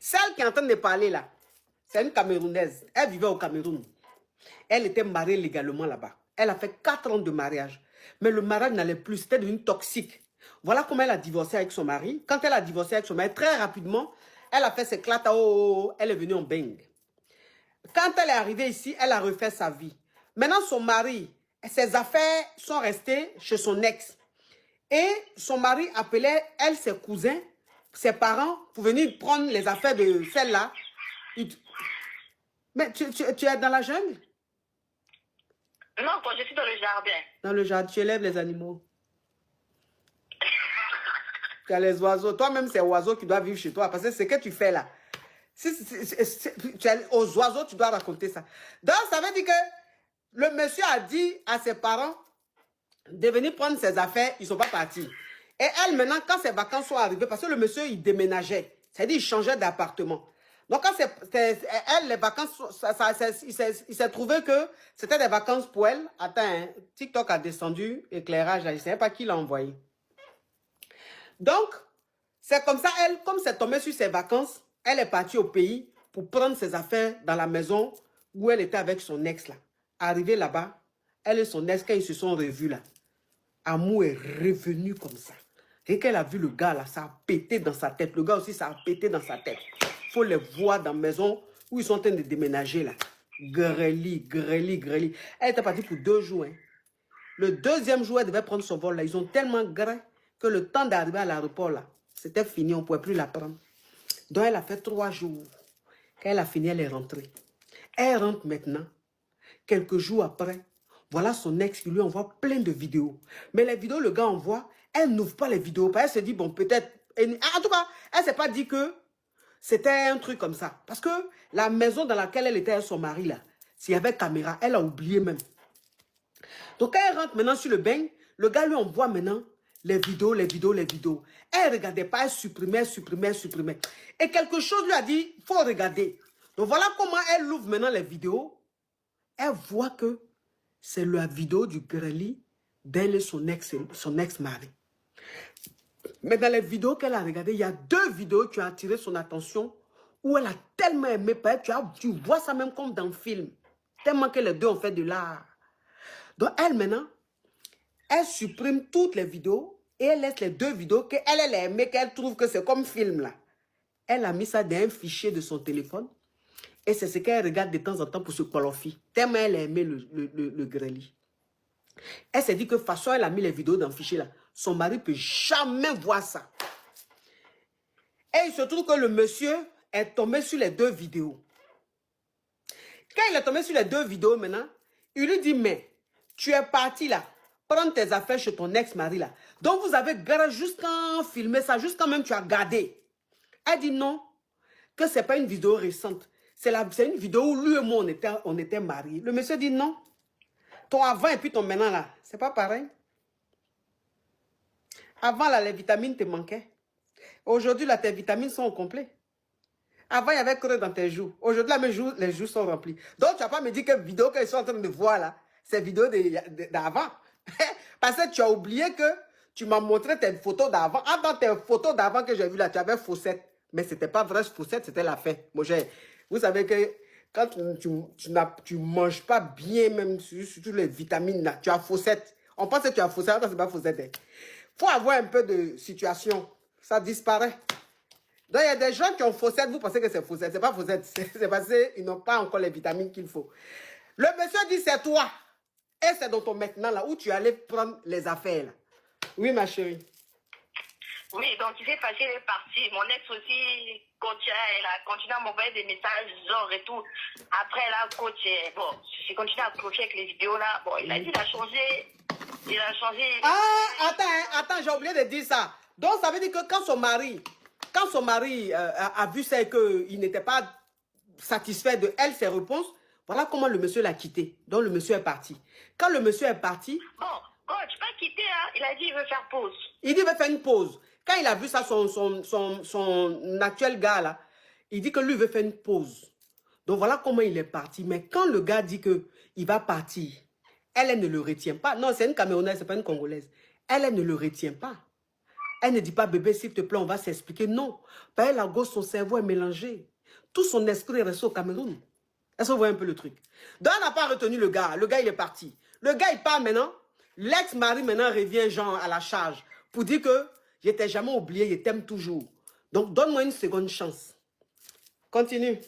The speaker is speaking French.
Celle qui est en train de parler là, c'est une Camerounaise. Elle vivait au Cameroun. Elle était mariée légalement là-bas. Elle a fait 4 ans de mariage. Mais le mariage n'allait plus. C'était devenu toxique. Voilà comment elle a divorcé avec son mari. Quand elle a divorcé avec son mari, très rapidement, elle a fait ses clats. Elle est venue en bang. Quand elle est arrivée ici, elle a refait sa vie. Maintenant, son mari, ses affaires sont restées chez son ex. Et son mari appelait, elle, ses cousins, ses parents, pour venir prendre les affaires de celle-là. Mais tu es dans la jungle? Non, quand je suis dans le jardin. Dans le jardin, tu élèves les animaux. Tu as les oiseaux. Toi-même, c'est oiseaux qui doivent vivre chez toi. Parce que c'est ce que tu fais là. Aux oiseaux, tu dois raconter ça. Donc, ça veut dire que le monsieur a dit à ses parents de venir prendre ses affaires. Ils ne sont pas partis. Et elle, maintenant, quand ses vacances sont arrivées, parce que le monsieur, il déménageait. C'est-à-dire, il changeait d'appartement. Donc, quand elle, les vacances, il s'est trouvé que c'était des vacances pour elle. Attends, hein, TikTok a descendu, éclairage, là, je ne sais pas qui l'a envoyé. Donc, c'est comme ça, elle, comme c'est tombé sur ses vacances, elle est partie au pays pour prendre ses affaires dans la maison où elle était avec son ex là. Arrivée là-bas, elle et son ex, quand ils se sont revus là, Amour est revenu comme ça. Et qu'elle a vu le gars là, ça a pété dans sa tête. Le gars aussi, ça a pété dans sa tête. Il faut les voir dans la maison où ils sont en train de déménager là. Grelly. Elle était partie pour 2 jours. Hein. Le 2e jour, elle devait prendre son vol là. Ils ont tellement gré que le temps d'arriver à l'aéroport là, c'était fini, on ne pouvait plus la prendre. Donc elle a fait 3 jours. Quand elle a fini, elle est rentrée. Elle rentre maintenant. Quelques jours après, voilà son ex qui lui envoie plein de vidéos. Mais les vidéos, le gars envoie, elle n'ouvre pas les vidéos. Elle se dit, bon, peut-être... En tout cas, elle ne s'est pas dit que c'était un truc comme ça. Parce que la maison dans laquelle elle était avec son mari, là, s'il y avait caméra, elle a oublié même. Donc, quand elle rentre maintenant sur le bain, le gars lui envoie maintenant les vidéos. Elle ne regardait pas, elle supprimait. Et quelque chose lui a dit, il faut regarder. Donc, voilà comment elle ouvre maintenant les vidéos. Elle voit que c'est la vidéo du grelly d'elle et son ex-mari. Mais dans les vidéos qu'elle a regardées, il y a 2 vidéos qui ont attiré son attention où elle a tellement aimé, tu vois ça même comme dans le film. Tellement que les 2 ont fait de l'art. Donc elle maintenant, elle supprime toutes les vidéos et elle laisse les 2 vidéos qu'elle a aimées, qu'elle trouve que c'est comme film là. Elle a mis ça dans un fichier de son téléphone. Et c'est ce qu'elle regarde de temps en temps pour se qualifier. Tellement elle a aimé le grelly. Elle s'est dit que de toute façon, elle a mis les vidéos dans le fichier là. Son mari ne peut jamais voir ça. Et il se trouve que le monsieur est tombé sur les 2 vidéos. Quand il est tombé sur les 2 vidéos maintenant, il lui dit, mais tu es parti là, prendre tes affaires chez ton ex-mari là. Donc vous avez garé jusqu'à filmer ça, jusqu'à même tu as gardé. Elle dit non, que ce n'est pas une vidéo récente. C'est une vidéo où lui et moi, on était mariés. Le monsieur dit non. Ton avant et puis ton maintenant là, c'est pas pareil. Avant là, les vitamines te manquaient. Aujourd'hui là, tes vitamines sont au complet. Avant, il y avait creux dans tes joues. Aujourd'hui, là, les joues sont remplies. Donc, tu vas pas me dire que vidéo qu'ils sont en train de voir là, c'est vidéo d'avant. Parce que tu as oublié que tu m'as montré tes photos d'avant. Ah, dans tes photos d'avant que j'ai vu là, tu avais faussette. Mais ce n'était pas vrai faussette, c'était la fin. Vous savez que quand tu manges pas bien, même sur les vitamines, là, tu as faussette. On pense que tu as faussette, ce n'est pas faussette. Il faut avoir un peu de situation. Ça disparaît. Donc, il y a des gens qui ont faussette, vous pensez que c'est faussette. Ce n'est pas faussette. C'est parce qu'ils n'ont pas encore les vitamines qu'il faut. Le monsieur dit, c'est toi. Et c'est dans ton maintenant, là, où tu allais prendre les affaires. Là. Oui, ma chérie. Oui, donc il s'est passé, il est parti. Mon ex aussi, elle a continué à m'envoyer des messages, genre et tout. Après, elle a coaché. Bon, j'ai continué à coacher avec les vidéos là. Bon, il a dit, il a changé. Ah, attends, j'ai oublié de dire ça. Donc, ça veut dire que quand son mari a vu ça et qu'il n'était pas satisfait de elle, ses réponses, voilà comment le monsieur l'a quitté. Donc, le monsieur est parti. Quand le monsieur est parti... Bon, coach, pas quitté, hein. Il a dit il veut faire pause. Il dit il veut faire une pause. Quand il a vu ça, son actuel gars, là, il dit que lui veut faire une pause. Donc, voilà comment il est parti. Mais quand le gars dit qu'il va partir, elle ne le retient pas. Non, c'est une Camerounaise, ce n'est pas une Congolaise. Elle ne le retient pas. Elle ne dit pas, bébé, s'il te plaît, on va s'expliquer. Non. Parce que la gosse, son cerveau est mélangé. Tout son esprit est resté au Cameroun. Est-ce que vous voyez un peu le truc? Donc, elle n'a pas retenu le gars. Le gars, il est parti. Le gars, il part maintenant. L'ex-mari, maintenant, revient, genre, à la charge. Pour dire que je t'ai jamais oublié, je t'aime toujours. Donc, donne-moi une seconde chance. Continue.